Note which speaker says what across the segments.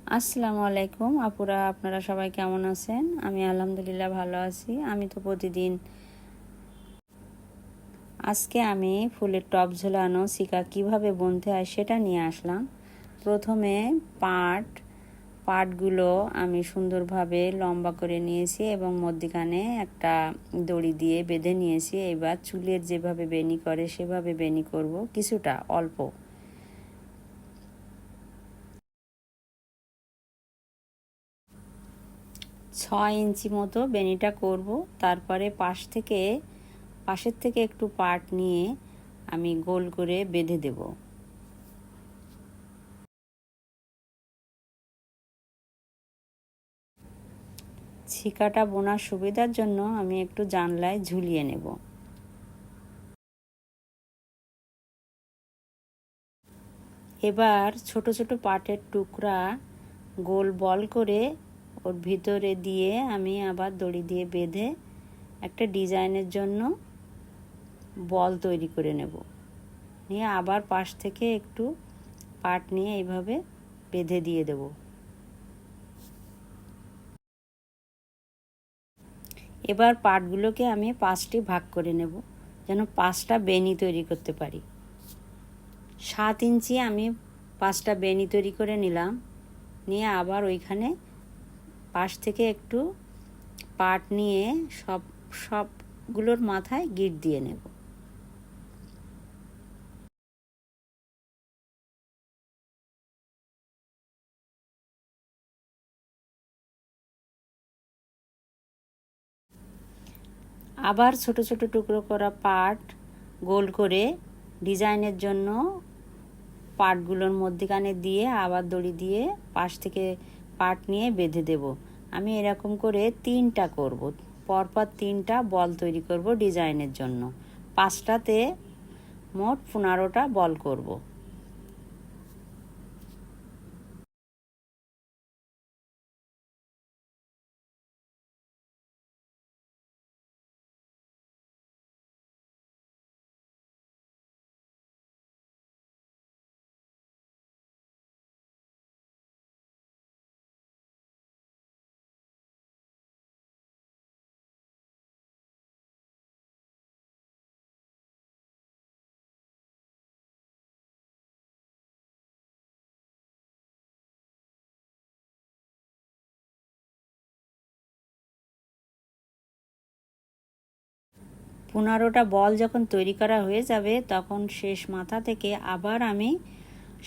Speaker 1: আসসালামু আলাইকুম আপুরা, আপনারা সবাই কেমন আছেন? আমি আলহামদুলিল্লাহ ভালো আছি। আমি তো প্রতিদিন আজকে আমি ফুলের টব ঝোলানো শিকা কিভাবে বুনতে হয় সেটা নিয়ে আসলাম। প্রথমে পাটগুলো আমি সুন্দরভাবে লম্বা করে নিয়েছি এবং মধ্যখানে একটা দড়ি দিয়ে বেঁধে নিয়েছি। এবার চুলের যেভাবে বেনি করে সেভাবে বেনি করব, কিছুটা অল্প। 6 ইঞ্চি মতো বেনিটা করব। তারপরে পাশের থেকে একটু পাট নিয়ে আমি গোল করে বেঁধে দেব। ছিকাটা বোনার সুবিধার জন্য আমি একটু জানলায় ঝুলিয়ে নেব। এবার ছোট ছোট পাটের টুকরা গোল বল করে ওর ভিতরে দিয়ে আমি আবার দড়ি দিয়ে বেঁধে একটা ডিজাইনের জন্য বল তৈরি করে নেব। নিয়ে আবার পাশ থেকে একটু পাট নিয়ে এইভাবে বেঁধে দিয়ে দেব। এবার পাটগুলোকে আমি 5টি ভাগ করে নেব, যেন 5টা বেনি তৈরি করতে পারি। 7 ইঞ্চি আমি 5টা বেনি তৈরি করে নিলাম। নিয়ে আবার ওইখানে পাশ থেকে একটু পাট নিয়ে সবগুলোর মাথায় গিঁট দিয়ে নেব। আবার ছোট ছোট টুকরো করা পাট গোল করে ডিজাইনের জন্য পাটগুলোর মধ্যখানে দিয়ে আবার দড়ি দিয়ে পাশ থেকে পাট নিয়ে বেঁধে দেব। আমি এরকম করে 3টা করব, পরপর 3টা বল তৈরি করব ডিজাইনের জন্য। 5টাতে মোট 15টা বল করব। পনেরোটা বল যখন তৈরি করা হয়ে যাবে তখন শেষ মাথা থেকে আবার আমি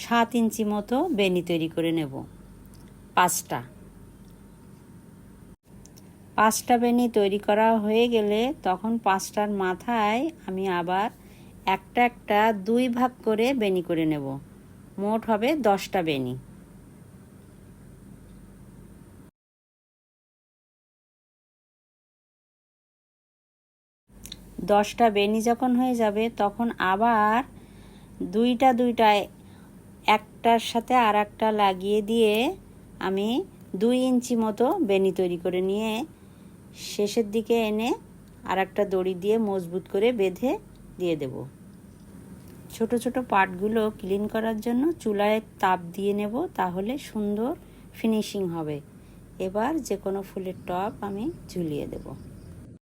Speaker 1: 7 ইঞ্চি মতো বেনি তৈরি করে নেব। 5টা বেনি তৈরি করা হয়ে গেলে তখন 5টার মাথায় আমি আবার একটা একটা 2 ভাগ করে বেনি করে নেব। মোট হবে 10টা বেনি। 10টা বেনি যখন হয়ে যাবে তখন আবার দুইটায় একটার সাথে আর একটা লাগিয়ে দিয়ে আমি 2 ইঞ্চি মতো বেনি তৈরি করে নিয়ে শেষের দিকে এনে আর একটা দড়ি দিয়ে মজবুত করে বেঁধে দিয়ে দেব। ছোট ছোট পাটগুলো ক্লিন করার জন্য চুলায় তাপ দিয়ে নেব, তাহলে সুন্দর ফিনিশিং হবে। এবার যে কোনো ফুলের টব আমি ঝুলিয়ে দেব।